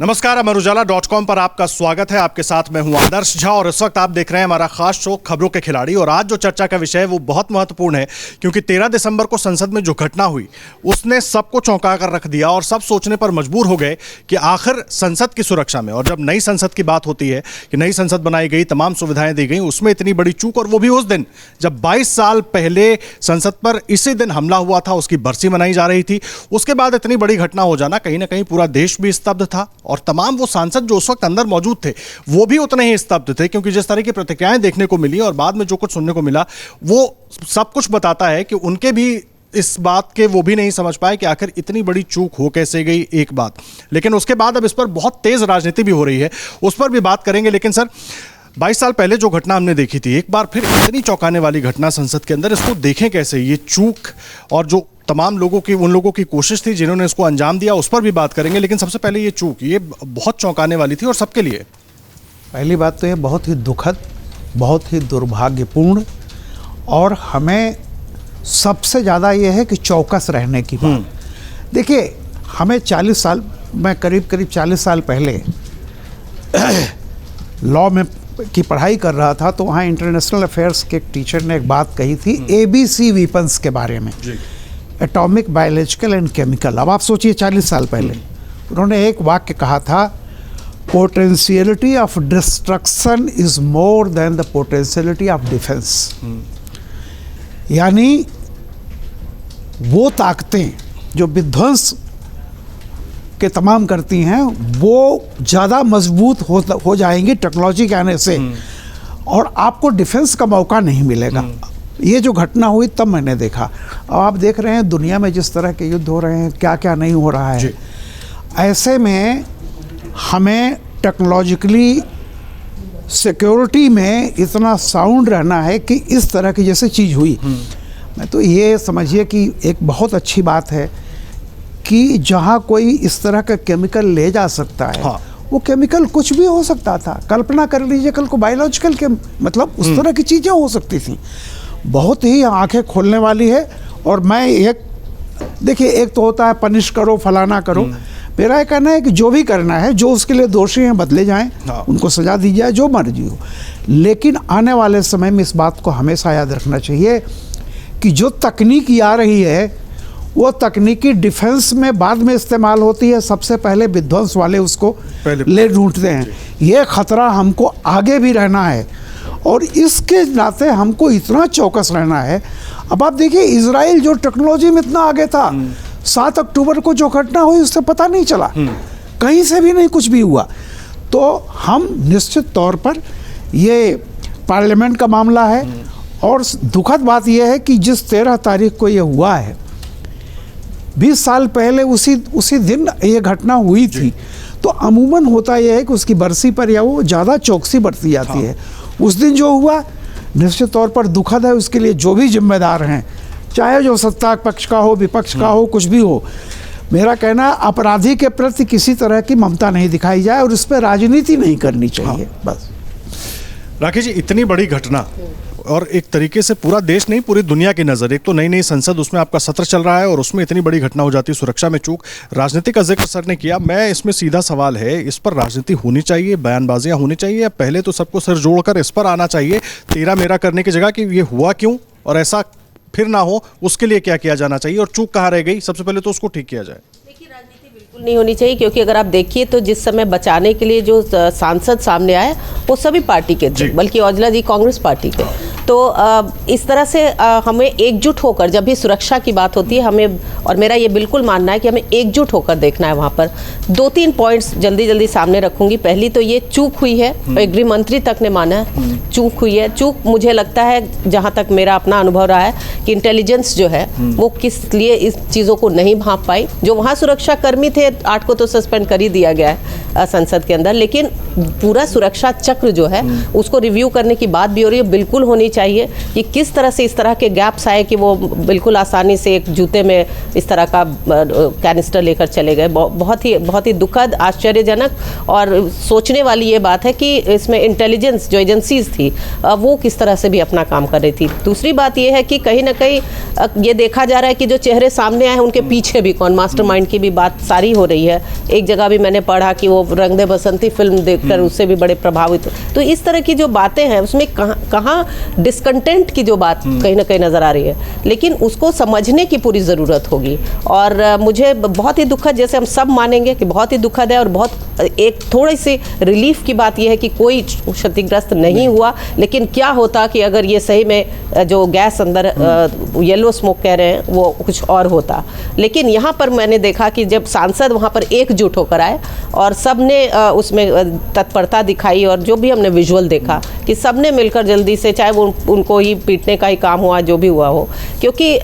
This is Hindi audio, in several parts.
नमस्कार, अमर उजाला.com पर आपका स्वागत है। आपके साथ मैं हूं आदर्श झा और इस वक्त आप देख रहे हैं हमारा खास शो खबरों के खिलाड़ी। और आज जो चर्चा का विषय है वो बहुत महत्वपूर्ण है, क्योंकि 13 दिसंबर को संसद में जो घटना हुई उसने सबको चौंका कर रख दिया और सब सोचने पर मजबूर हो गए कि आखिर संसद की सुरक्षा में, और जब नई संसद की बात होती है कि नई संसद बनाई गई, तमाम सुविधाएं दी गई, उसमें इतनी बड़ी चूक, और वो भी उस दिन जब 22 साल पहले संसद पर इसी दिन हमला हुआ था, उसकी बरसी मनाई जा रही थी। उसके बाद इतनी बड़ी घटना हो जाना, कहीं ना कहीं पूरा देश भी स्तब्ध था और तमाम वो सांसद जो उस वक्त अंदर मौजूद थे वो भी उतने ही स्तब्ध थे, क्योंकि जिस तरह की प्रतिक्रियाएं देखने को मिली और बाद में जो कुछ सुनने को मिला वो सब कुछ बताता है कि उनके भी इस बात के वो भी नहीं समझ पाए कि आखिर इतनी बड़ी चूक हो कैसे गई। एक बात, लेकिन उसके बाद अब इस पर बहुत तेज राजनीति भी हो रही है, उस पर भी बात करेंगे। लेकिन सर, 22 साल पहले जो घटना हमने देखी थी, एक बार फिर इतनी चौंकाने वाली घटना संसद के अंदर, इसको देखें कैसे? ये चूक और जो तमाम लोगों की, उन लोगों की कोशिश थी जिन्होंने इसको अंजाम दिया, उस पर भी बात करेंगे। लेकिन सबसे पहले ये चूक, ये बहुत चौंकाने वाली थी और सबके लिए। पहली बात तो ये बहुत ही दुखद, बहुत ही दुर्भाग्यपूर्ण, और हमें सबसे ज़्यादा ये है कि चौकस रहने की बात। देखिए, हमें 40 साल, मैं करीब 40 साल पहले लॉ में की पढ़ाई कर रहा था, तो वहाँ इंटरनेशनल अफेयर्स के एक टीचर ने एक बात कही थी ABC वीपन्स के बारे में, एटॉमिक, बायोलॉजिकल एंड केमिकल। अब आप सोचिए 40 साल पहले उन्होंने एक वाक्य कहा था, potentiality of destruction is more than the potentiality of defence. यानी वो ताकतें जो विध्वंस के तमाम करती हैं वो ज़्यादा मजबूत हो जाएंगी टेक्नोलॉजी के आने से, और आपको डिफेंस का मौका नहीं मिलेगा। ये जो घटना हुई तब मैंने देखा। अब आप देख रहे हैं दुनिया में जिस तरह के युद्ध हो रहे हैं, क्या क्या नहीं हो रहा है। ऐसे में हमें टेक्नोलॉजिकली सिक्योरिटी में इतना साउंड रहना है कि इस तरह की जैसे चीज़ हुई, मैं तो ये समझिए कि एक बहुत अच्छी बात है कि जहाँ कोई इस तरह का केमिकल ले जा सकता है, हाँ, वो केमिकल कुछ भी हो सकता था। कल्पना कर लीजिए कल को बायोलॉजिकल के मतलब उस तरह की चीज़ें हो सकती थी। बहुत ही आंखें खोलने वाली है। और मैं एक, देखिए, एक तो होता है पनिश करो, फलाना करो। मेरा ये कहना है कि जो भी करना है, जो उसके लिए दोषी हैं बदले जाएं, उनको सजा दी जाए, जो मर्जी हो। लेकिन आने वाले समय में इस बात को हमेशा याद रखना चाहिए कि जो तकनीक आ रही है वो तकनीकी डिफेंस में बाद में इस्तेमाल होती है, सबसे पहले विध्वंस वाले उसको ले ढूंढते हैं। ये खतरा हमको आगे भी रहना है और इसके नाते हमको इतना चौकस रहना है। अब आप देखिए, इजराइल जो टेक्नोलॉजी में इतना आगे था, 7 अक्टूबर को जो घटना हुई उससे पता नहीं चला, कहीं से भी नहीं कुछ भी हुआ। तो हम निश्चित तौर पर, ये पार्लियामेंट का मामला है, और दुखद बात यह है कि जिस 13 तारीख को ये हुआ है, 20 साल पहले उसी दिन ये घटना हुई थी। तो अमूमन होता यह है कि उसकी बरसी पर या वो ज़्यादा चौकसी बरती जाती है। उस दिन जो हुआ निश्चित तौर पर दुखद है। उसके लिए जो भी जिम्मेदार हैं, चाहे जो सत्ता पक्ष का हो, विपक्ष का हो, कुछ भी हो, मेरा कहना, अपराधी के प्रति किसी तरह की ममता नहीं दिखाई जाए और इस पर राजनीति नहीं करनी चाहिए। बस राकेश जी, इतनी बड़ी घटना और एक तरीके से पूरा देश नहीं, पूरी दुनिया की नज़र, एक तो नई संसद, उसमें आपका सत्र चल रहा है और उसमें इतनी बड़ी घटना हो जाती है, सुरक्षा में चूक, राजनीति का जिक्र सर ने किया। मैं इसमें सीधा सवाल है, इस पर राजनीति होनी चाहिए, बयानबाजियां होनी चाहिए, या पहले तो सबको सिर जोड़कर इस पर आना चाहिए, तेरा मेरा करने की जगह कि ये हुआ क्यों और ऐसा फिर ना हो, उसके लिए क्या किया जाना चाहिए, और चूक कहाँ रह गई, सबसे पहले तो उसको ठीक किया जाए। नहीं होनी चाहिए, क्योंकि अगर आप देखिए तो जिस समय बचाने के लिए जो सांसद सामने आए वो सभी पार्टी के थे, बल्कि औजला जी कांग्रेस पार्टी के। तो इस तरह से हमें एकजुट होकर, जब भी सुरक्षा की बात होती है, हमें, और मेरा ये बिल्कुल मानना है कि हमें एकजुट होकर देखना है। वहाँ पर 2-3 पॉइंट्स जल्दी सामने रखूंगी। पहली तो ये चूक हुई है, और गृह मंत्री तक ने माना है चूक हुई है। चूक मुझे लगता है, जहाँ तक मेरा अपना अनुभव रहा है, कि इंटेलिजेंस जो है वो किस लिए इस चीज़ों को नहीं भांप पाई। जो वहाँ सुरक्षा कर्मी थे, 8 को तो सस्पेंड कर ही दिया गया है संसद के अंदर, लेकिन पूरा सुरक्षा चक्र जो है उसको रिव्यू करने की बात भी हो रही है। बिल्कुल होनी चाहिए कि किस तरह से इस तरह के गैप्स आए कि वो बिल्कुल आसानी से एक जूते में इस तरह का कैनिस्टर लेकर चले गए। बहुत ही दुखद, आश्चर्यजनक और सोचने वाली ये बात है कि इसमें इंटेलिजेंस जो एजेंसीज थी वो किस तरह से भी अपना काम कर रही थी। दूसरी बात ये है कि कहीं ना कहीं ये देखा जा रहा है कि जो चेहरे सामने आए उनके पीछे भी कौन, मास्टरमाइंड की भी बात सारी हो रही है। एक जगह भी मैंने पढ़ा कि वो रंग दे बसंती फिल्म देखकर उससे भी बड़े प्रभावित। तो इस तरह की जो बातें हैं उसमें कहाँ डिस्कंटेंट की जो बात कहीं ना कहीं नजर आ रही है, लेकिन उसको समझने की पूरी ज़रूरत होगी। और मुझे बहुत ही दुखद, जैसे हम सब मानेंगे कि बहुत ही दुखद है और बहुत एक थोड़ी सी रिलीफ की बात यह है कि कोई क्षतिग्रस्त नहीं हुआ। लेकिन क्या होता कि अगर ये सही में जो गैस अंदर येलो स्मोक कह रहे हैं वो कुछ और होता। लेकिन यहाँ पर मैंने देखा कि जब सांसद वहाँ पर एकजुट होकर आए और सब ने उसमें तत्परता दिखाई और जो भी हमने विजुअल देखा कि सब ने मिलकर जल्दी से, चाहे वो उनको ही पीटने का ही काम हुआ जो भी हुआ हो, क्योंकि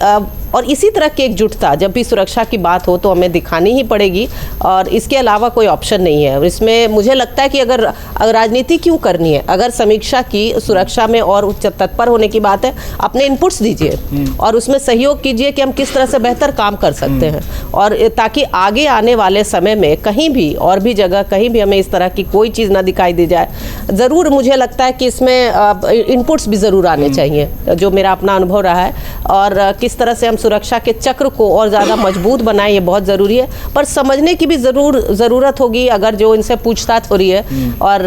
और इसी तरह की एकजुटता जब भी सुरक्षा की बात हो तो हमें दिखानी ही पड़ेगी और इसके अलावा कोई ऑप्शन नहीं है। और इसमें मुझे लगता है कि अगर राजनीति क्यों करनी है, अगर समीक्षा की सुरक्षा में और तत्पर होने की बात है, अपने इनपुट्स दीजिए और उसमें सहयोग कीजिए कि हम किस तरह से बेहतर काम कर सकते हैं, और ताकि आगे आने वाले समय में कहीं भी और भी जगह कहीं भी हमें इस तरह की कोई चीज़ ना दिखाई दी जाए। ज़रूर मुझे लगता है कि इसमें इनपुट्स भी ज़रूर आने चाहिए, जो मेरा अपना अनुभव रहा है, और किस तरह से हम सुरक्षा के चक्र को और ज़्यादा मजबूत बनाएं, ये बहुत ज़रूरी है। पर समझने की भी ज़रूरत होगी, अगर जो इनसे पूछताछ हो रही है और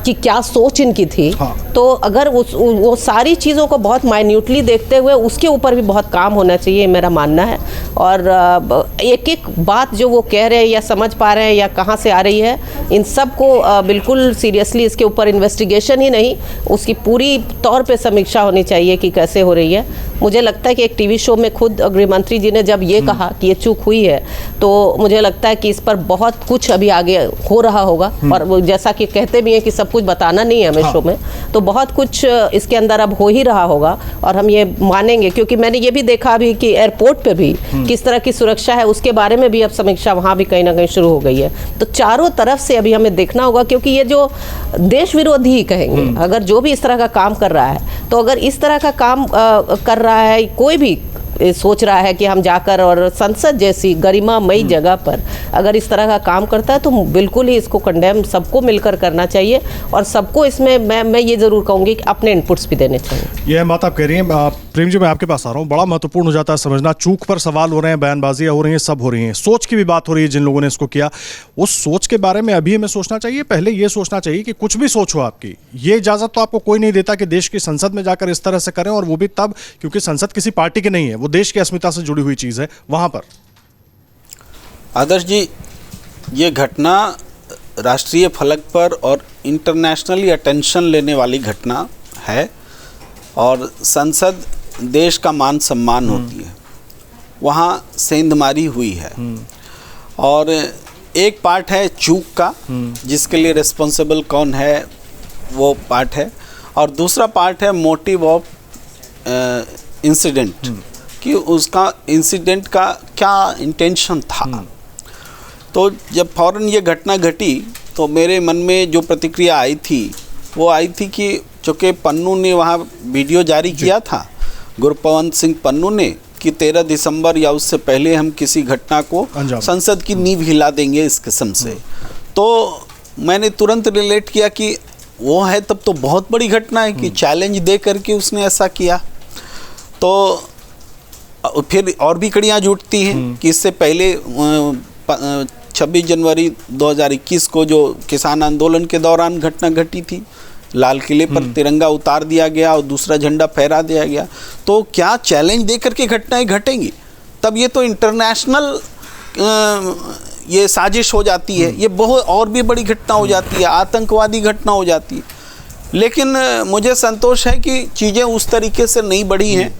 कि क्या सोच इनकी थी, तो अगर वो सारी चीज़ों को बहुत माइन्यूटली देखते हुए उसके ऊपर भी बहुत काम होना चाहिए, मेरा मानना है। और एक एक बात जो वो कह रहे हैं या समझ पा रहे हैं या कहाँ से आ रही है, इन सब को बिल्कुल सीरियसली इसके ऊपर इन्वेस्टिगेशन ही नहीं, उसकी पूरी तौर पे समीक्षा होनी चाहिए कि कैसे हो रही है। मुझे लगता है कि एक टीवी शो में खुद गृह मंत्री जी ने जब ये कहा कि ये चूक हुई है, तो मुझे लगता है कि इस पर बहुत कुछ अभी आगे हो रहा होगा। और वो जैसा कि कहते भी हैं कि सब कुछ बताना नहीं है हमें शो में, तो बहुत कुछ इसके अंदर अब हो ही रहा होगा और हम ये मानेंगे। क्योंकि मैंने ये भी देखा अभी कि एयरपोर्ट पे भी किस तरह की सुरक्षा है, उसके बारे में भी अब समीक्षा वहाँ भी कहीं ना कहीं शुरू हो गई है। तो चारों तरफ से अभी हमें देखना होगा, क्योंकि ये जो देश विरोधी ही कहेंगे अगर जो भी इस तरह का काम कर रहा है, तो अगर इस तरह का काम कर रहा है, कोई भी सोच रहा है कि हम जाकर और संसद जैसी गरिमामयी जगह पर अगर इस तरह का काम करता है, तो बिल्कुल ही इसको कंडेम सबको मिलकर करना चाहिए। और सबको इसमें मैं ये ज़रूर कहूँगी कि अपने इनपुट्स भी देने चाहिए। यह बात आप कह रही हैं। प्रेम जी, मैं आपके पास आ रहा हूँ। बड़ा महत्वपूर्ण हो जाता है समझना, चूक पर सवाल हो रहे हैं, बयानबाजियाँ हो रही हैं, सब हो रही हैं, सोच की भी बात हो रही है। जिन लोगों ने इसको किया, उस सोच के बारे में अभी हमें सोचना चाहिए, पहले ये सोचना चाहिए कि कुछ भी सोच हो आपकी, ये इजाज़त तो आपको कोई नहीं देता कि देश की संसद में जाकर इस तरह से करें, और वो भी तब क्योंकि संसद किसी पार्टी की नहीं है, वो देश की अस्मिता से जुड़ी हुई चीज़ है। वहाँ पर आदर्श जी, ये घटना राष्ट्रीय फलक पर और इंटरनेशनली अटेंशन लेने वाली घटना है, और संसद देश का मान सम्मान होती है, वहाँ सेंधमारी हुई है। और एक पार्ट है चूक का, जिसके लिए रिस्पॉन्सिबल कौन है वो पार्ट है, और दूसरा पार्ट है मोटिव ऑफ इंसिडेंट, कि उसका इंसिडेंट का क्या इंटेंशन था। तो जब फौरन ये घटना घटी तो मेरे मन में जो प्रतिक्रिया आई थी वो आई थी कि चूँकि पन्नू ने वहाँ वीडियो जारी किया था, गुरपवंत सिंह पन्नू ने, कि 13 दिसंबर या उससे पहले हम किसी घटना को संसद की नींव हिला देंगे इस किस्म से, तो मैंने तुरंत रिलेट किया कि वो है तब तो बहुत बड़ी घटना है कि चैलेंज दे करके उसने ऐसा किया। तो फिर और भी कड़ियाँ जुटती हैं कि इससे पहले 26 जनवरी 2021 को जो किसान आंदोलन के दौरान घटना घटी थी, लाल किले पर तिरंगा उतार दिया गया और दूसरा झंडा फहरा दिया गया। तो क्या चैलेंज दे करके घटनाएं घटेंगी? तब ये तो इंटरनेशनल ये साजिश हो जाती है, ये बहुत और भी बड़ी घटना हो जाती है, आतंकवादी घटना हो जाती है। लेकिन मुझे संतोष है कि चीज़ें उस तरीके से नहीं बढ़ी हैं।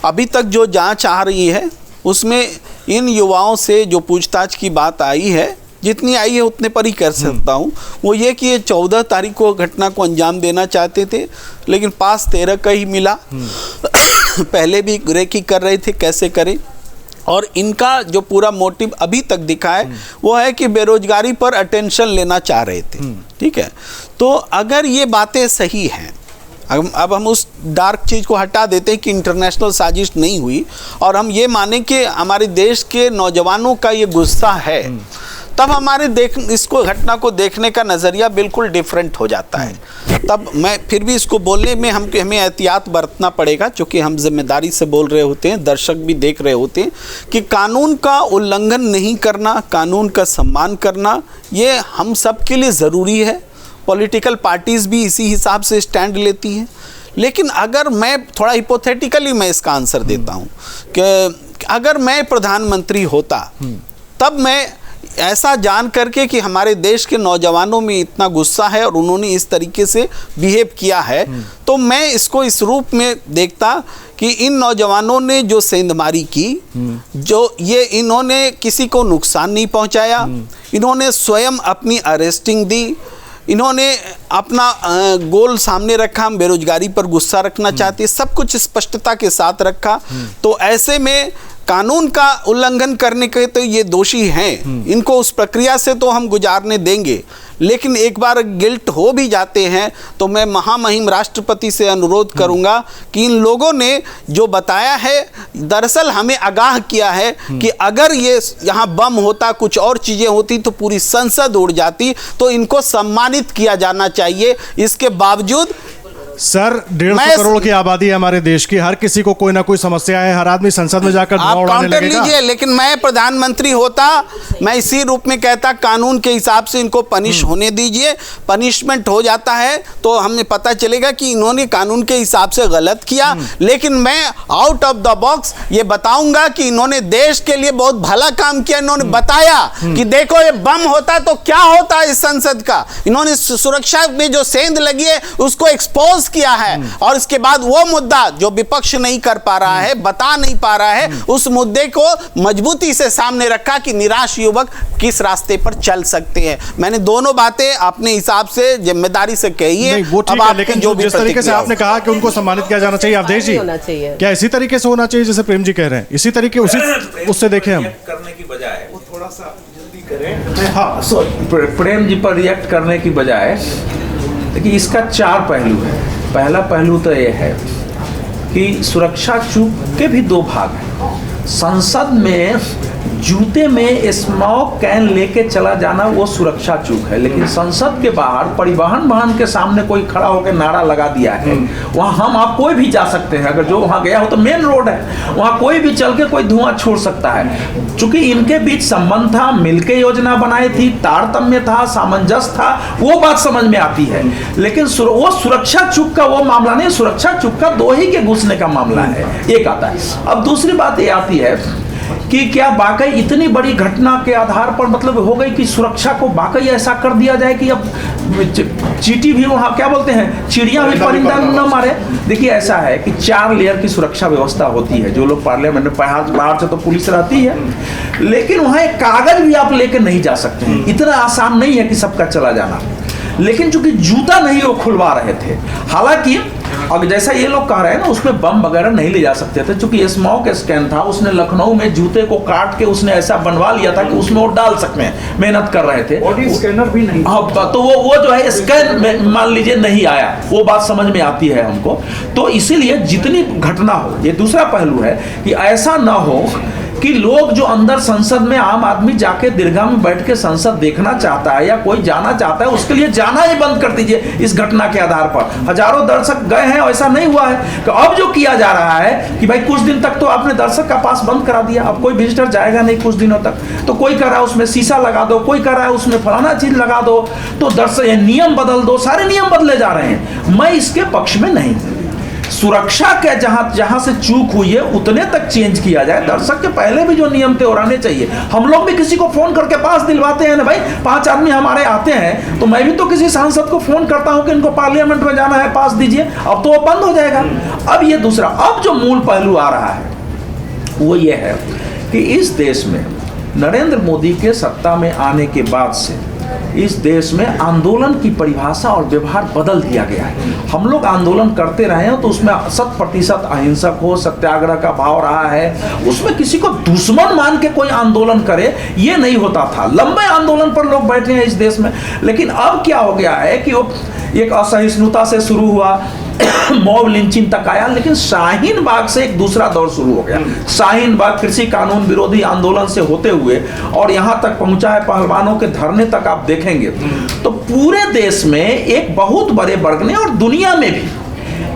अभी तक जो जांच आ रही है उसमें इन युवाओं से जो पूछताछ की बात आई है, जितनी आई है उतने पर ही कर सकता हूँ, वो ये कि ये 14 तारीख को घटना को अंजाम देना चाहते थे, लेकिन पास 13 का ही मिला। पहले भी रेकी कर रहे थे कैसे करें, और इनका जो पूरा मोटिव अभी तक दिखा है वो है कि बेरोजगारी पर अटेंशन लेना चाह रहे थे। ठीक है, तो अगर ये बातें सही हैं, अब हम उस डार्क चीज़ को हटा देते हैं कि इंटरनेशनल साजिश नहीं हुई और हम ये माने कि हमारे देश के नौजवानों का ये गुस्सा है, तब हमारे इसको घटना को देखने का नज़रिया बिल्कुल डिफरेंट हो जाता है। तब मैं फिर भी इसको बोलने में हमें एहतियात बरतना पड़ेगा, क्योंकि हम जिम्मेदारी से बोल रहे होते हैं, दर्शक भी देख रहे होते हैं कि कानून का उल्लंघन नहीं करना, कानून का सम्मान करना, ये हम सब के लिए ज़रूरी है। पॉलिटिकल पार्टीज़ भी इसी हिसाब से स्टैंड लेती हैं। लेकिन अगर मैं थोड़ा हिपोथेटिकली मैं इसका आंसर देता हूँ कि अगर मैं प्रधानमंत्री होता, तब मैं ऐसा जान करके कि हमारे देश के नौजवानों में इतना गुस्सा है और उन्होंने इस तरीके से बिहेव किया है, तो मैं इसको इस रूप में देखता कि इन नौजवानों ने जो सेंधमारी की, जो ये इन्होंने किसी को नुकसान नहीं पहुंचाया, इन्होंने स्वयं अपनी अरेस्टिंग दी, इन्होंने अपना गोल सामने रखा, हम बेरोजगारी पर गुस्सा रखना चाहते, सब कुछ स्पष्टता के साथ रखा। तो ऐसे में कानून का उल्लंघन करने के तो ये दोषी हैं, इनको उस प्रक्रिया से तो हम गुजारने देंगे। लेकिन एक बार गिल्ट हो भी जाते हैं तो मैं महामहिम राष्ट्रपति से अनुरोध करूंगा कि इन लोगों ने जो बताया है, दरअसल हमें आगाह किया है कि अगर ये यहाँ बम होता, कुछ और चीज़ें होती तो पूरी संसद उड़ जाती, तो इनको सम्मानित किया जाना चाहिए। इसके बावजूद सर 150 करोड़ की आबादी है हमारे देश की, हर किसी को कोई ना कोई समस्या है, हर आदमी संसद में जाकर आप काउंटर लीजिए। लेकिन मैं प्रधानमंत्री होता, मैं इसी रूप में कहता कानून के हिसाब से इनको पनिश होने दीजिए। पनिशमेंट हो जाता है तो हमें पता चलेगा कि इन्होंने कानून के हिसाब से गलत किया। लेकिन मैं आउट ऑफ द बॉक्स ये बताऊंगा कि इन्होंने देश के लिए बहुत भला काम किया। इन्होंने बताया कि देखो ये बम होता तो क्या होता इस संसद का। इन्होंने सुरक्षा में जो सेंध लगी है उसको एक्सपोज किया है, और इसके बाद वो मुद्दा जो विपक्ष नहीं कर पा रहा है, बता नहीं पा रहा है, उस मुद्दे को मजबूती से सामने रखा कि निराश युवक किस रास्ते पर चल सकते हैं। मैंने दोनों बातें अपने हिसाब से जिम्मेदारी से कही है। वो ठीक है, लेकिन जो जिस तरीके से आपने कहा कि उनको सम्मानित किया जाना चाहिए, अवधेश जी क्या इसी तरीके से होना चाहिए जैसे प्रेम जी कह रहे हैं, इसी तरीके उससे देखें हम करने की बजाय वो थोड़ा सा जल्दी करें। हाँ, प्रेम जी पर रिएक्ट करने की बजाय देखिए इसका 4 पहलू है। पहला पहलू तो ये है कि सुरक्षा चूक के भी 2 भाग हैं। संसद में जूते में स्मोक कैन लेके चला जाना वो सुरक्षा चूक है, लेकिन संसद के बाहर परिवहन वाहन के सामने कोई खड़ा होकर नारा लगा दिया है, वहाँ हम आप कोई भी जा सकते हैं। अगर जो वहाँ गया हो तो मेन रोड है, वहाँ कोई भी चल के कोई धुआं छोड़ सकता है। चूंकि इनके बीच संबंध था, मिलके योजना बनाई थी, तारतम्य था, सामंजस्य था, वो बात समझ में आती है। लेकिन वो सुरक्षा चूक का वो मामला नहीं, सुरक्षा चूक का 2 ही के घुसने का मामला है, एक आता है। अब दूसरी बात ये आती है कि क्या वाकई इतनी बड़ी घटना के आधार पर मतलब हो गई कि सुरक्षा को वाकई ऐसा कर दिया जाए कि अब चींटी भी वहाँ क्या बोलते हैं, चिड़िया भी परिंदा न मारे। देखिए ऐसा है कि 4 लेयर की सुरक्षा व्यवस्था होती है। जो लोग पार्लियामेंट में बाहर से तो पुलिस रहती है, लेकिन वहाँ एक कागज भी आप लेकर नहीं जा सकते हैं। इतना आसान नहीं है कि सबका चला जाना। लेकिन चूंकि जूता नहीं वो खुलवा रहे थे, हालांकि अब जैसा ये लोग कह रहे हैं ना, उसमें बम वगैरह नहीं ले जा सकते थे, क्योंकि स्मोक स्कैन था। उसने लखनऊ में जूते को काट के उसने ऐसा बनवा लिया था कि उसमें वो डाल सकते हैं, मेहनत कर रहे थे। बॉडी स्कैनर भी नहीं। हाँ, तो वो जो है स्कैन में मान लीजिए नहीं आया, वो बात समझ में आती है हमको। तो इसीलिए जितनी घटना हो, ये दूसरा पहलू है कि ऐसा ना हो कि लोग जो अंदर संसद में आम आदमी जाके दीर्घा में बैठ के संसद देखना चाहता है या कोई जाना चाहता है, उसके लिए जाना ही बंद कर दीजिए। इस घटना के आधार पर हजारों दर्शक गए हैं, ऐसा नहीं हुआ है। तो अब जो किया जा रहा है कि भाई कुछ दिन तक तो आपने दर्शक का पास बंद करा दिया, अब कोई विजिटर जाएगा नहीं कुछ दिनों तक। तो कोई कह रहा है उसमें शीशा लगा दो, कोई कह रहा है उसमें फलाना चीज लगा दो, तो दर्शक नियम बदल दो, सारे नियम बदले जा रहे हैं। मैं इसके पक्ष में नहीं। सुरक्षा के जहां से चूक हुई है उतने तक चेंज किया जाए। दर्शक के पहले भी जो नियम थे रहने चाहिए। हम लोग भी किसी को फोन करके पास दिलवाते हैं ना भाई, 5 आदमी हमारे आते हैं तो मैं भी तो किसी सांसद को फोन करता हूं कि इनको पार्लियामेंट में जाना है, पास दीजिए। अब तो वो बंद हो जाएगा। अब ये दूसरा, अब जो मूल पहलू आ रहा है वो ये है कि इस देश में नरेंद्र मोदी के सत्ता में आने के बाद से इस देश में आंदोलन की परिभाषा और व्यवहार बदल दिया गया है। हम लोग आंदोलन करते रहे हैं तो उसमें 100% अहिंसक हो, सत्याग्रह का भाव रहा है। उसमें किसी को दुश्मन मान के कोई आंदोलन करे ये नहीं होता था। लंबे आंदोलन पर लोग बैठे हैं इस देश में। लेकिन अब क्या हो गया है कि वो एक असहिष्णुता से शुरू हुआ, मॉब लिंचिंग तक आया, लेकिन शाहीन बाग से एक दूसरा दौर शुरू हो गया। शाहीन बाग कृषि कानून विरोधी आंदोलन से होते हुए और यहां तक पहुंचा है पहलवानों के धरने तक। आप देखेंगे तो पूरे देश में एक बहुत बड़े वर्ग ने और दुनिया में भी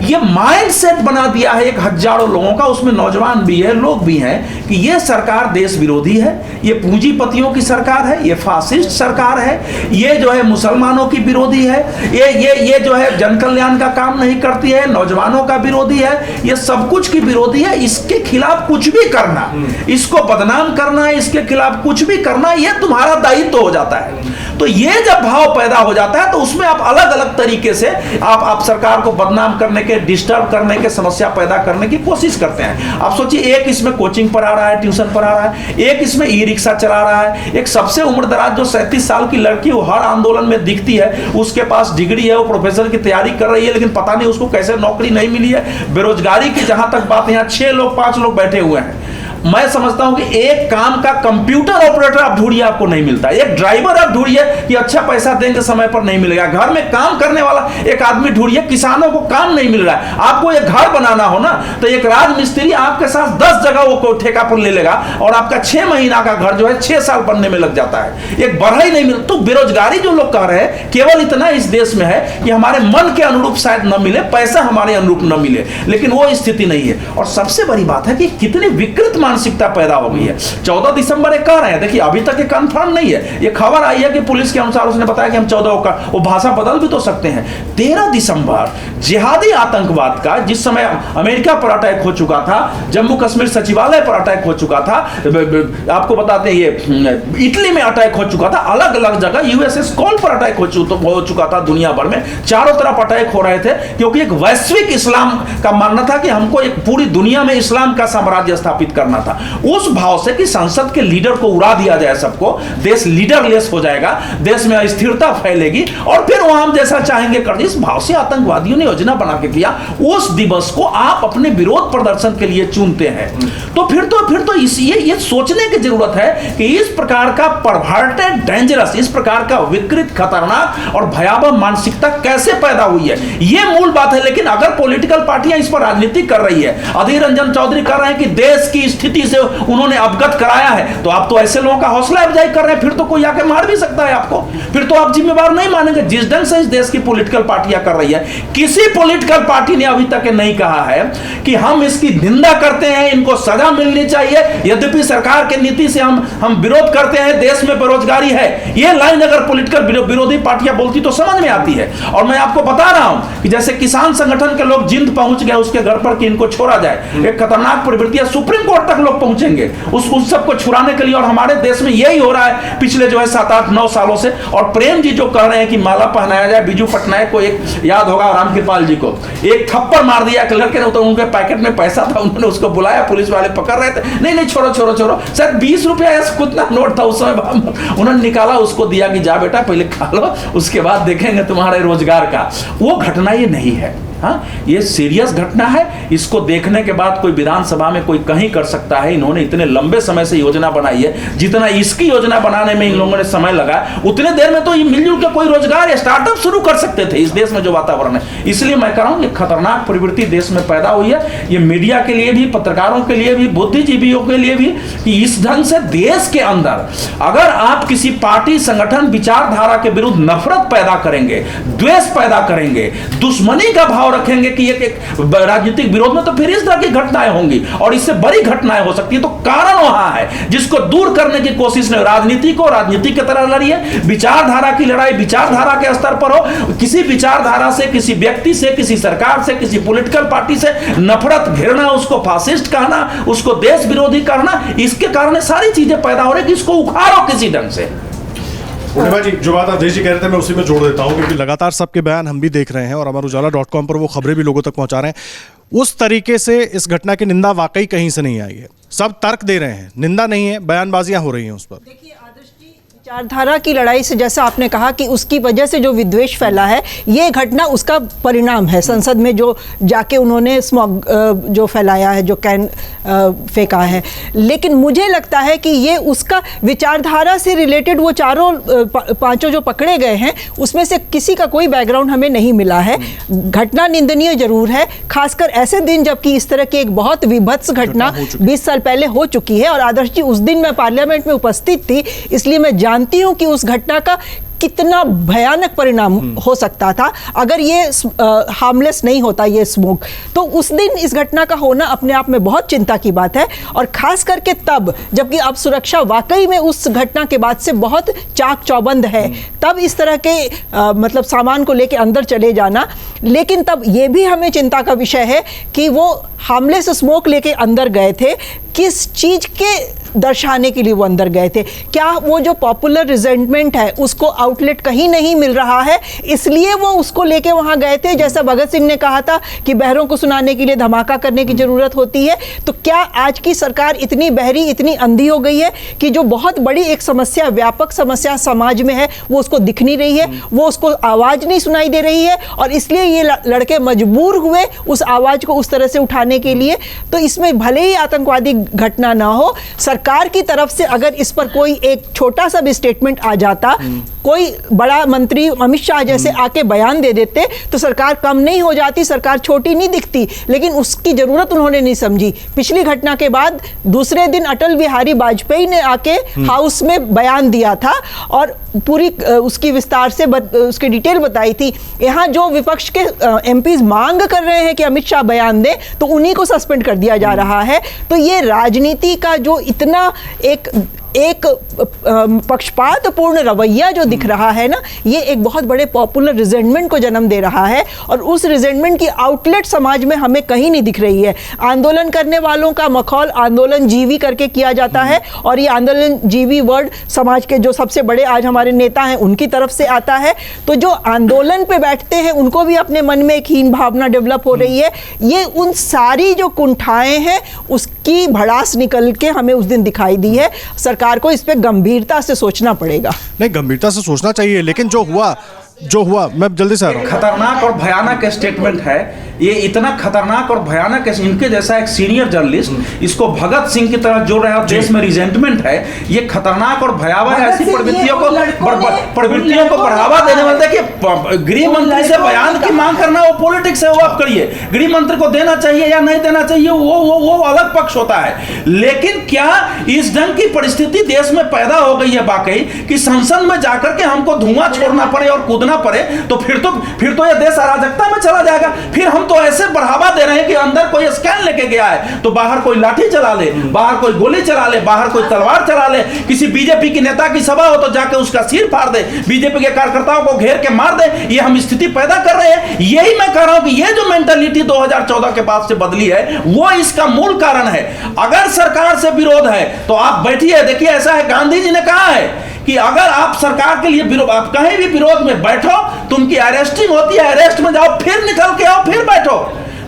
ये माइंड सेट बना दिया है एक हजारों लोगों का, उसमें नौजवान भी है, लोग भी हैं, कि ये सरकार देश विरोधी है, ये पूंजीपतियों की सरकार है, ये फासिस्ट सरकार है, ये जो है मुसलमानों की विरोधी है, ये जो है जन कल्याण का काम नहीं करती है, नौजवानों का विरोधी है, ये सब कुछ की विरोधी है। इसके खिलाफ कुछ भी करना, इसको बदनाम करना, इसके खिलाफ कुछ भी करना, ये तुम्हारा दायित्व हो जाता है। तो ये जब भाव पैदा हो जाता है तो उसमें आप अलग अलग तरीके से आप सरकार को बदनाम करने के, डिस्टर्ब करने के, समस्या पैदा करने की कोशिश करते हैं। आप सोचिए, एक इसमें कोचिंग पर आ रहा है, ट्यूशन पर आ रहा है, एक इसमें ई रिक्शा चला रहा है, एक सबसे उम्रदराज जो 37 साल की लड़की वो हर आंदोलन में दिखती है, उसके पास डिग्री है, वो प्रोफेसर की तैयारी कर रही है, लेकिन पता नहीं उसको कैसे नौकरी नहीं मिली है। बेरोजगारी की जहां तक बात है, यहाँ 6 लोग 5 लोग बैठे हुए हैं। मैं समझता हूं कि एक काम का कंप्यूटर ऑपरेटर आप ढूंढिए, आपको नहीं मिलता। एक ड्राइवर आप ढूंढिए कि अच्छा पैसा देंगे, समय पर नहीं मिलेगा। घर में काम करने वाला एक आदमी ढूंढिए, किसानों को काम नहीं मिल रहा है। आपको एक घर बनाना हो ना, तो एक राजमिस्त्री आपके साथ 10 जगह वो ठेका पर ले लेगा और आपका 6 महीना का घर जो है 6 साल बनने में लग जाता है। एक बढ़ाई नहीं मिलता। तो बेरोजगारी जो लोग कह रहे हैं, केवल इतना इस देश में है कि हमारे मन के अनुरूप शायद न मिले, पैसा हमारे अनुरूप न मिले, लेकिन वो स्थिति नहीं है। और सबसे बड़ी बात है कि कितनी विकृत मानसिकता पैदा हो गई है। 14 दिसंबर एक कह रहे हैं, देखिए अभी तक ये कंफर्म नहीं है, ये खबर आई है कि पुलिस के अनुसार उसने बताया कि हम 14 का, वो भाषा बदल भी तो सकते हैं। 13 दिसंबर जिहादी आतंकवाद का, जिस समय अमेरिका पर अटैक हो चुका था, जम्मू कश्मीर सचिवालय पर अटैक हो चुका था, आपको बताते हैं ये इटली में अटैक हो चुका था, अलग अलग जगह यूएसएस कॉल पर अटैक हो चुका था। दुनिया भर में चारों तरफ अटैक हो रहे थे, क्योंकि एक वैश्विक इस्लाम का मानना था कि हमको एक पूरी दुनिया में इस्लाम का साम्राज्य स्थापित करना था। उस भाव से कि संसद के लीडर को उड़ा दिया जाए सबको, देश लीडरलेस हो जाएगा, देश में अस्थिरता फैलेगी और फिर वहां हम जैसा चाहेंगे कर इस भाव से आतंकवादियों ने योजना बना के किया। उस दिवस को आप अपने विरोध प्रदर्शन के लिए चुनते हैं, तो फिर तो ये सोचने की जरूरत है कि इस प्रकार का परवर्टेड डेंजरस, इस प्रकार का विकृत, खतरनाक और भयावह मानसिकता कैसे पैदा हुई है, ये मूल बात है। लेकिन अगर पॉलिटिकल पार्टियां इस पर राजनीति कर रही है, अधीर रंजन चौधरी कर रहे हैं कि देश की स्थिति से उन्होंने अवगत कराया है, तो आप तो ऐसे लोगों का हौसला अफजाई कर रहे हैं, फिर तो कोई आके मार भी सकता है आपको, फिर तो आप जिम्मेवार नहीं मानेंगे। जिस ढंग से इस देश की पॉलिटिकल पार्टियां कर रही है, किसी पॉलिटिकल पार्टी ने अभी तक नहीं कहा है कि हम इसकी निंदा करते हैं, इनको सजा मिलनी चाहिए, यद्यपि सरकार के नीति से हम विरोध करते हैं, देश में बेरोजगारी है। ये लाइन अगर पॉलिटिकल विरोधी पार्टियां बोलती तो समझ में आती है। और मैं आपको बता रहा हूं कि जैसे किसान संगठन के लोग जिंद पहुंच गए उसके घर पर कि इनको छोड़ा जाए, एक खतरनाक प्रवृत्ति है, सुप्रीम कोर्ट तक लोग पहुंचेंगे उस सबको छुड़ाने के लिए। और हमारे देश में यही हो रहा है पिछले जो है 7, 8, 9 सालों से। और प्रेम जी जो कह रहे हैं कि माला पहनाया जाए, बिजू पटनायक को एक याद होगा, रामकृपाल जी को एक थप्पड़ मार दिया एक लड़के ने, तो उनके पैकेट में पैसा था, उन्होंने उसको बुलाया, पुलिस वाले पकड़ रहे थे, नहीं छोड़ो, शायद 20 रुपया या कितना नोट था उस समय, उन्होंने निकाला, उसको दिया कि जा बेटा पहले खा लो, उसके बाद देखेंगे तुम्हारे रोजगार का। वो घटना ये नहीं है। हाँ, ये सीरियस घटना है। इसको देखने के बाद कोई विधानसभा में कोई कहीं कर सकता है, इन्होंने इतने लंबे समय से योजना बनाई है, जितना इसकी योजना बनाने में इन लोगों ने समय लगा, उतने देर में तो ये मिलजुल के कोई रोजगार स्टार्टअप शुरू कर सकते थे इस देश में जो वातावरण है। इसलिए मैं कह रहा हूं ये खतरनाक प्रवृत्ति देश में पैदा हुई है। ये मीडिया के लिए भी, पत्रकारों के लिए भी, बुद्धिजीवियों के लिए भी, कि इस ढंग से देश के अंदर अगर आप किसी पार्टी, संगठन, विचारधारा के विरुद्ध नफरत पैदा करेंगे, द्वेष पैदा करेंगे, दुश्मनी का भाव रखेंगे कि एक राजनीतिक विरोध में, तो फिर इस तरह की घटनाएं होंगी और इससे बड़ी घटनाएं हो सकती है। तो कारण वहां है जिसको दूर करने की कोशिश ने, राजनीति को राजनीति की तरह लड़िए, विचारधारा की लड़ाई विचारधारा के स्तर पर हो। किसी विचारधारा से, किसी व्यक्ति से, किसी सरकार से, किसी पॉलिटिकल पार्टी से नफरत, घृणा, उसको फासिस्ट कहना, उसको देश विरोधी कहना, इसके कारण सारी चीजें पैदा हो रही, इसको उखाड़ो किसी ढंग से। पूर्णिमा जी, जो बात अजय जी कह रहे थे मैं उसी में जोड़ देता हूं, क्योंकि लगातार सबके बयान हम भी देख रहे हैं और अमरुजाला.com पर वो खबरें भी लोगों तक पहुंचा रहे हैं। उस तरीके से इस घटना की निंदा वाकई कहीं से नहीं आई है। सब तर्क दे रहे हैं, निंदा नहीं है, बयानबाजियां हो रही हैं उस पर। देखिए आदर्श जी, विचारधारा की लड़ाई से, जैसा आपने कहा कि उसकी वजह से जो विद्वेष फैला है, ये घटना उसका परिणाम है। संसद में जो जाके उन्होंने स्मॉग जो फैलाया है, जो कैन फेंका है, लेकिन मुझे लगता है कि ये उसका विचारधारा से रिलेटेड वो चारों पांचों जो पकड़े गए हैं, उसमें से किसी का कोई बैकग्राउंड हमें नहीं मिला है। घटना निंदनीय जरूर है, खासकर ऐसे दिन जबकि इस तरह की एक बहुत विभत्स घटना 20 साल पहले हो चुकी है। और आदर्श जी, उस दिन मैं पार्लियामेंट में उपस्थित थी, इसलिए मैं जानती हूं कि उस घटना का कितना भयानक परिणाम हो सकता था अगर ये हार्मलेस नहीं होता ये स्मोक। तो उस दिन इस घटना का होना अपने आप में बहुत चिंता की बात है, और खास करके तब जबकि अब सुरक्षा वाकई में उस घटना के बाद से बहुत चाक चौबंद है, तब इस तरह के मतलब सामान को लेके अंदर चले जाना। लेकिन तब ये भी हमें चिंता का विषय है कि वो हार्मलेस स्मोक लेके अंदर गए थे, किस चीज के दर्शाने के लिए वो अंदर गए थे? क्या वो जो पॉपुलर रिजेंटमेंट है उसको आउटलेट कहीं नहीं मिल रहा है, इसलिए वो उसको लेके वहां गए थे? जैसा भगत सिंह ने कहा था कि बहरों को सुनाने के लिए धमाका करने की जरूरत होती है, तो क्या आज की सरकार इतनी बहरी, इतनी अंधी हो गई है कि जो बहुत बड़ी एक समस्या, व्यापक समस्या समाज में है, वो उसको दिख नहीं रही है, वो उसको आवाज नहीं सुनाई दे रही है, और इसलिए ये लड़के मजबूर हुए उस आवाज को उस तरह से उठाने के लिए? तो इसमें भले ही आतंकवादी घटना ना हो, सरकार की तरफ से अगर इस पर कोई एक छोटा सा भी स्टेटमेंट आ जाता, कोई बड़ा मंत्री अमित शाह जैसे आके बयान दे देते, तो सरकार कम नहीं हो जाती, सरकार छोटी नहीं दिखती। लेकिन उसकी जरूरत उन्होंने नहीं समझी। पिछली घटना के बाद दूसरे दिन अटल बिहारी वाजपेयी ने आके हाउस में बयान दिया था और पूरी उसकी विस्तार से उसकी डिटेल बताई थी। यहाँ जो विपक्ष के एमपीज मांग कर रहे हैं कि अमित शाह बयान दे, तो उन्हीं को सस्पेंड कर दिया जा रहा है। तो ये राजनीति का जो इतना एक पक्षपातपूर्ण रवैया जो दिख रहा है ना, ये एक बहुत बड़े पॉपुलर रिजेंटमेंट को जन्म दे रहा है, और उस रिजेंटमेंट की आउटलेट समाज में हमें कहीं नहीं दिख रही है। आंदोलन करने वालों का मखौल आंदोलन जीवी करके किया जाता है, और ये आंदोलन जीवी वर्ड समाज के जो सबसे बड़े आज हमारे नेता हैं उनकी तरफ से आता है। तो जो आंदोलन पे बैठते हैं उनको भी अपने मन में एक हीन भावना डेवलप हो रही है। ये उन सारी जो कुंठाएं हैं उसकी भड़ास निकल के हमें उस दिन दिखाई दी है। सरकार को इस पे गंभीरता से सोचना पड़ेगा। नहीं, गंभीरता से सोचना चाहिए, लेकिन जो हुआ मैं जल्दी से आ रहा हूं। खतरनाक और भयानक स्टेटमेंट है ये, इतना खतरनाक और भयानक। इनके जैसा एक सीनियर जर्नलिस्ट इसको भगत सिंह की तरह जोड़ रहे हैं और देश में रिजेंटमेंट है, ये खतरनाक और भयावह है। ऐसी प्रवृत्तियों को बढ़ावा देने वाले, देखिए गृह मंत्री से बयान की मांग करना वो पॉलिटिक्स है, वो आप करिए। गृह मंत्री को देना चाहिए या नहीं देना चाहिए वो अलग पक्ष होता है। लेकिन क्या इस ढंग की परिस्थिति देश में पैदा हो गई है वाकई कि संसद में जाकर के हमको धुआं छोड़ना पड़े और कूदना पड़े, तो फिर तो यह देश अराजकता में चला जाएगा। फिर हम तो ऐसे बढ़ावा दे रहे हैं कि अंदर कोई स्कैन लेके गया है तो बाहर कोई लाठी चला ले, बाहर कोई गोली चला ले, बाहर कोई तलवार चला ले, किसी बीजेपी की नेता की सभा हो तो जाके उसका सिर फाड़ दे, बीजेपी के कार्यकर्ताओं को घेर के मार दे। ये हम स्थिति पैदा कर रहे हैं। यही मैं कह रहा हूं कि ये जो मेंटालिटी 2014 के बाद से बदली है वो इसका मूल कारण है। अगर सरकार से विरोध है तो आप बैठिए। देखिए ऐसा है, गांधी जी ने कहा है कि अगर आप सरकार के लिए आप कहीं भी विरोध में बैठो तो उनकी अरेस्टिंग होती है, अरेस्ट में जाओ, फिर निकल के आओ, फिर बैठो।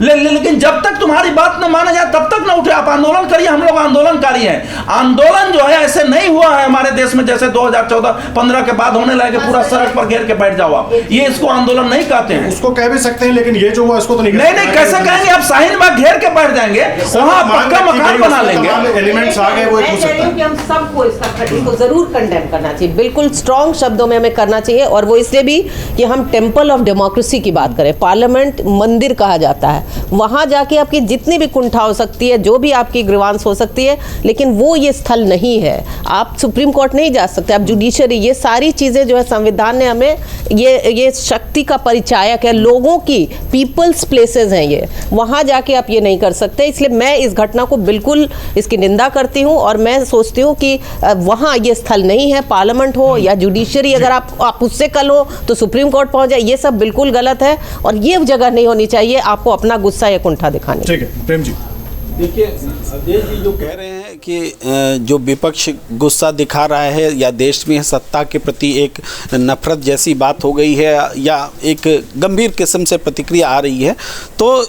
लेकिन जब तक तुम्हारी बात न माना जाए तब तक ना उठे। आप आंदोलन करिए, हम लोग आंदोलनकारी हैं। आंदोलन जो है ऐसे नहीं हुआ है हमारे देश में जैसे 2014-15 के बाद होने लगे, पूरा सड़क पर घेर के बैठ जाओ आप। ये इसको आंदोलन नहीं कहते हैं। उसको कह भी सकते हैं, लेकिन ये जो हुआ इसको तो नहीं कैसे कहेंगे? आप शाहीन बाग घेर के बैठ जाएंगे, वहां पक्का मकान बना लेंगे। एलिमेंट्स आ गए, वो एक हो सकता है कि हम सबको इसका घटना को जरूर कंडेम करना चाहिए, बिल्कुल स्ट्रॉन्ग शब्दों में हमें करना चाहिए। और वो इसलिए भी कि हम टेम्पल ऑफ डेमोक्रेसी की बात करें, पार्लियामेंट मंदिर कहा जाता है, वहां जाके आपकी जितनी भी कुंठा हो सकती है, जो भी आपकी ग्रीवांस हो सकती है, लेकिन वो ये स्थल नहीं है। आप सुप्रीम कोर्ट नहीं जा सकते, आप जुडिशरी, ये सारी चीज़ें जो है संविधान ने हमें ये शक्ति का परिचायक है, लोगों की पीपल्स प्लेसेस हैं ये, वहाँ जाके आप ये नहीं कर सकते। इसलिए मैं इस घटना को बिल्कुल इसकी निंदा करती हूँ और मैं सोचती हूँ कि वहाँ ये स्थल नहीं है। पार्लियामेंट हो या जुडिशरी, अगर आप उससे कल हो तो सुप्रीम कोर्ट पहुँच जाए, ये सब बिल्कुल गलत है और ये जगह नहीं होनी चाहिए आपको अपना गुस्सा या कुंठा दिखाने। ठीक है प्रेम जी। देखिए अजय जी जो कह रहे हैं कि जो विपक्ष गुस्सा दिखा रहा है या देश में सत्ता के प्रति एक नफरत जैसी बात हो गई है या एक गंभीर किस्म से प्रतिक्रिया आ रही है, तो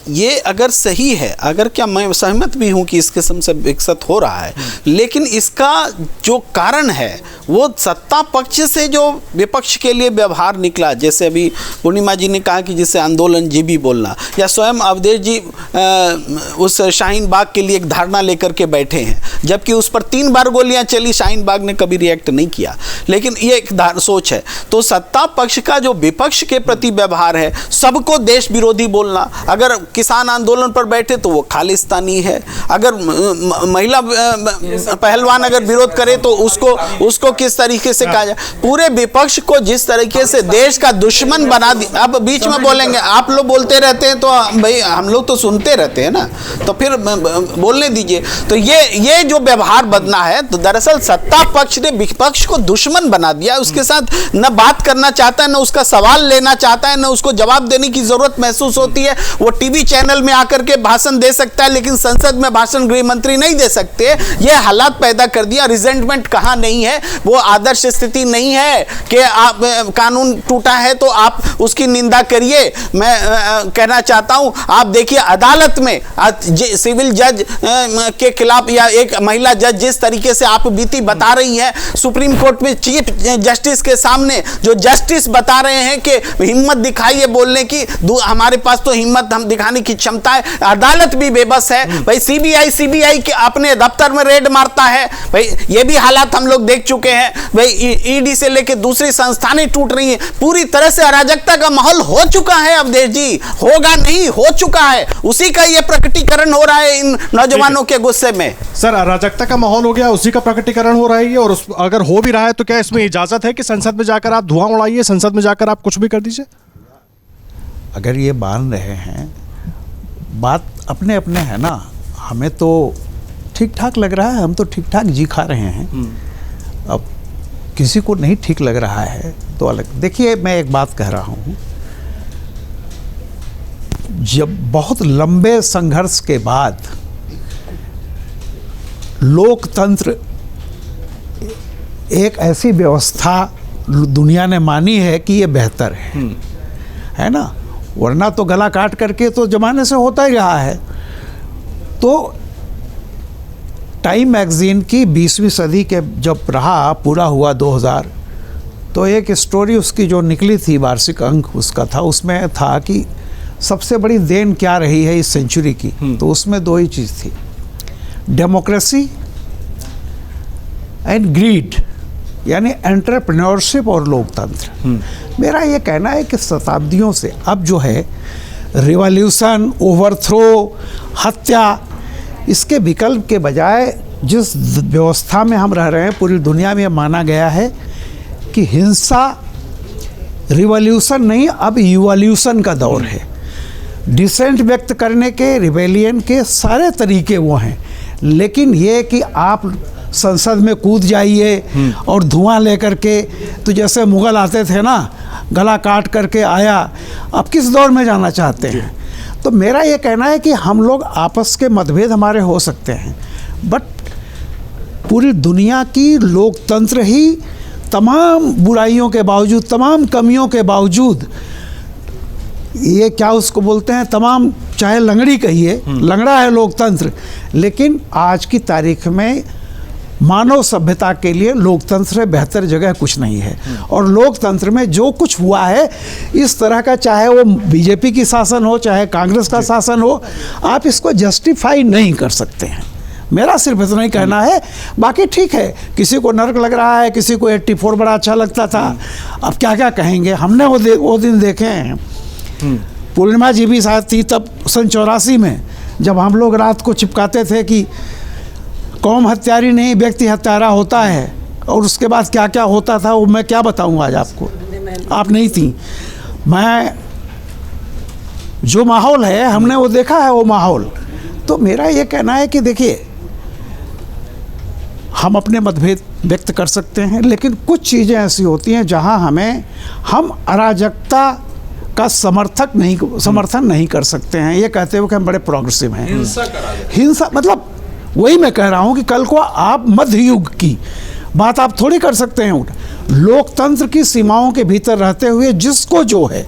ये अगर सही है, अगर क्या मैं सहमत भी हूं कि इस किस्म से विकसित हो रहा है, लेकिन इसका जो कारण है वो सत्ता पक्ष से जो विपक्ष के लिए व्यवहार निकला, जैसे अभी पूर्णिमा जी ने कहा कि जिसे आंदोलनजीवी बोलना, या स्वयं अवधेश जी उस शाहीन बाग के लिए एक धारणा लेकर के बैठे हैं, जबकि उस पर 3 बार गोलियां चली, शाहीन बाग ने कभी रिएक्ट नहीं किया, लेकिन ये एक सोच है। तो सत्ता पक्ष का जो विपक्ष के प्रति व्यवहार है, सबको देश विरोधी बोलना, अगर किसान आंदोलन पर बैठे तो वो खालिस्तानी है, अगर महिला पहलवान अगर विरोध करे तो उसको किस तरीके से कहा जाए, पूरे विपक्ष को जिस तरीके से देश का दुश्मन बना दिया। अब बीच में बोलेंगे, आप लोग बोलते रहते हैं तो भाई हम लोग तो सुनते रहते हैं ना, तो फिर बोलने दीजिए। तो ये जो व्यवहार बदला है, तो दरअसल सत्ता पक्ष ने विपक्ष को दुश्मन बना दिया, उसके साथ न बात करना चाहता है, न उसका सवाल लेना चाहता है, न उसको जवाब देने की जरूरत महसूस होती है। वो टीवी चैनल में आकर के भाषण दे सकता है, लेकिन संसद में भाषण गृह मंत्री नहीं दे सकते। ये हालात पैदा कर दिया। रिजेंटमेंट कहाँ नहीं है, वो आदर्श स्थिति नहीं है कि आप कानून टूटा है तो आप उसकी निंदा करिए। मैं कहना चाहता हूं, आप देखिए अदालत में सिविल जज के खिलाफ या एक महिला जज जिस तरीके से आप बीती बता रही है, सुप्रीम कोर्ट में चीफ जस्टिस के सामने जो जस्टिस बता रहे हैं कि हिम्मत दिखाइए बोलने की, हमारे पास तो हिम्मत हम दिखाने की क्षमता है, अदालत भी बेबस है। भाई सीबीआई के अपने दफ्तर में रेड मारता है, भाई ये भी हालात हम लोग देख चुके हैं। भाई ईडी से लेकर दूसरी संस्थानें टूट रही हैं, पूरी तरह से अराजकता का माहौल हो चुका है। अवधेश जी, होगा नहीं, हो चुका है, उसी का ये प्रकटीकरण हो रहा है इन नौजवानों के गुस्से में। सर, अराजकता का माहौल हो गया, उसी का प्रकटीकरण हो रहा है, और अगर हो भी रहा है तो क्या इसमें इजाजत है कि संसद में जाकर आप धुआं उड़ाइए, संसद में जाकर आप कुछ भी कर दीजिए? अगर ये मान रहे हैं, बात अपने अपने है ना, हमें तो ठीक ठाक लग रहा है, हम तो ठीक ठाक जी खा रहे हैं। अब किसी को नहीं ठीक लग रहा है तो अलग। देखिए, मैं एक बात कह रहा हूँ, जब बहुत लंबे संघर्ष के बाद लोकतंत्र एक ऐसी व्यवस्था दुनिया ने मानी है कि ये बेहतर है ना, वरना तो गला काट करके तो जमाने से होता ही रहा है। तो टाइम मैगजीन की 20वीं सदी के जब रहा, पूरा हुआ 2000, तो एक स्टोरी उसकी जो निकली थी, वार्षिक अंक उसका था, उसमें था कि सबसे बड़ी देन क्या रही है इस सेंचुरी की। तो उसमें 2 ही चीज़ थी, डेमोक्रेसी एंड ग्रीड, यानी एंटरप्रेन्योरशिप और लोकतंत्र। मेरा ये कहना है कि शताब्दियों से अब जो है रिवॉल्यूशन, ओवरथ्रो, हत्या, इसके विकल्प के बजाय जिस व्यवस्था में हम रह रहे हैं, पूरी दुनिया में माना गया है कि हिंसा रिवॉल्यूशन नहीं, अब इवोल्यूशन का दौर है। डिसेंट व्यक्त करने के, रिबेलियन के सारे तरीके वो हैं, लेकिन ये कि आप संसद में कूद जाइए और धुआं लेकर के, तो जैसे मुगल आते थे ना, गला काट करके आया, अब किस दौर में जाना चाहते हैं? तो मेरा ये कहना है कि हम लोग आपस के मतभेद हमारे हो सकते हैं, बट पूरी दुनिया की लोकतंत्र ही तमाम बुराइयों के बावजूद, तमाम कमियों के बावजूद, ये क्या उसको बोलते हैं, तमाम, चाहे लंगड़ी कहिए, लंगड़ा है लोकतंत्र, लेकिन आज की तारीख में मानव सभ्यता के लिए लोकतंत्र से बेहतर जगह कुछ नहीं है। और लोकतंत्र में जो कुछ हुआ है इस तरह का, चाहे वो बीजेपी की शासन हो, चाहे कांग्रेस का शासन हो, आप इसको जस्टिफाई नहीं कर सकते हैं। मेरा सिर्फ इतना ही कहना है। बाकी ठीक है, किसी को नर्क लग रहा है, किसी को 84 बड़ा अच्छा लगता था, अब क्या क्या कहेंगे। हमने वो दिन देखे हैं, पूर्णिमा जी भी शायद थी तब, सन 84 में, जब हम लोग रात को चिपकाते थे कि कौम हत्यारी नहीं, व्यक्ति हत्यारा होता है, और उसके बाद क्या क्या होता था वो मैं क्या बताऊँ आज आपको, आप नहीं थी। मैं, जो माहौल है हमने वो देखा है, वो माहौल। तो मेरा ये कहना है कि देखिए, हम अपने मतभेद व्यक्त कर सकते हैं, लेकिन कुछ चीज़ें ऐसी होती हैं जहां हम अराजकता का समर्थन नहीं कर सकते हैं, ये कहते हुए कि हम बड़े प्रोग्रेसिव हैं। हिंसा मतलब वही मैं कह रहा हूं कि कल को आप मध्य युग की बात आप थोड़ी कर सकते हैं। लोकतंत्र की सीमाओं के भीतर रहते हुए जिसको जो है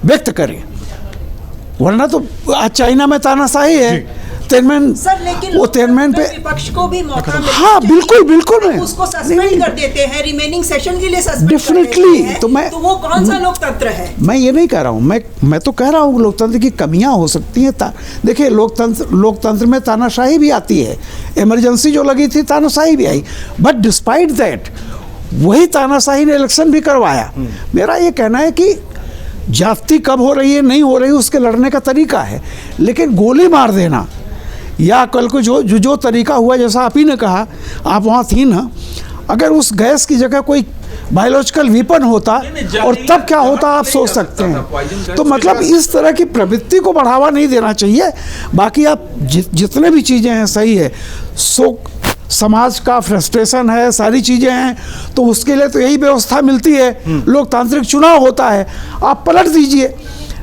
व्यक्त करें। वरना तो आज चाइना में तानाशाही है। तेनमेन सर लेकिन वो तेनमेन पे विपक्ष को भी मौका मिलना हाँ चाहिए। बिल्कुल बिल्कुल मैं उसको सस्पेंड कर देते हैं, रिमेनिंग सेशन के लिए सस्पेंड Definitely, तो वो कौन सा लोकतंत्र है? मैं ये नहीं कह रहा हूँ, मैं तो कह रहा हूँ लोकतंत्र की कमियां हो सकती हैं। देखिए लोकतंत्र में तानाशाही भी आती है, इमरजेंसी जो लगी थी तानाशाही भी आई, बट डिस्पाइट दैट वही तानाशाही ने इलेक्शन भी करवाया। मेरा ये कहना है कि जाति कब हो रही है नहीं हो रही उसके लड़ने का तरीका है, लेकिन गोली मार देना या कल को जो तरीका हुआ, जैसा आप ही ने कहा, आप वहाँ थी ना, अगर उस गैस की जगह कोई बायोलॉजिकल वेपन होता और तब क्या होता आप सोच सकते हैं। तो मतलब इस तरह की प्रवृत्ति को बढ़ावा नहीं देना चाहिए। बाकी आप जितने भी चीज़ें हैं सही है, समाज का फ्रस्ट्रेशन है, सारी चीज़ें हैं, तो उसके लिए तो यही व्यवस्था मिलती है, लोकतांत्रिक चुनाव होता है, आप पलट दीजिए।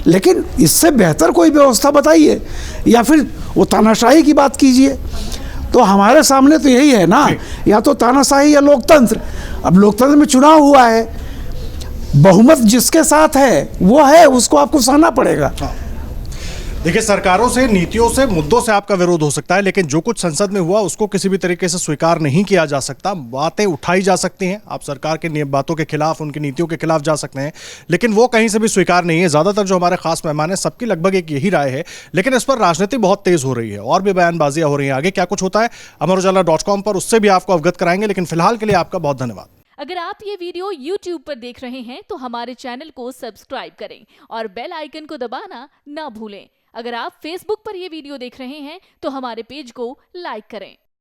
लेकिन इससे बेहतर कोई व्यवस्था बताइए या फिर वो तानाशाही की बात कीजिए। तो हमारे सामने तो यही है ना, या तो तानाशाही या लोकतंत्र। अब लोकतंत्र में चुनाव हुआ है, बहुमत जिसके साथ है वो है, उसको आपको सहना पड़ेगा। देखिए, सरकारों से, नीतियों से, मुद्दों से आपका विरोध हो सकता है, लेकिन जो कुछ संसद में हुआ उसको किसी भी तरीके से स्वीकार नहीं किया जा सकता। बातें उठाई जा सकती हैं, आप सरकार के बातों के खिलाफ, उनकी नीतियों के खिलाफ जा सकते हैं, लेकिन वो कहीं से भी स्वीकार नहीं है। ज़्यादातर जो हमारे खास मेहमान हैं सबकी लगभग एक यही राय है, लेकिन इस पर राजनीति बहुत तेज हो रही है और भी बयानबाजियां हो रही हैं। आगे क्या कुछ होता है अमरउजाला.com पर, उससे भी आपको अवगत कराएंगे, लेकिन फिलहाल के लिए आपका बहुत धन्यवाद। अगर आप ये वीडियो YouTube पर देख रहे हैं तो हमारे चैनल को सब्सक्राइब करें और बेल आइकन को दबाना ना भूलें। अगर आप Facebook पर ये वीडियो देख रहे हैं तो हमारे पेज को लाइक करें।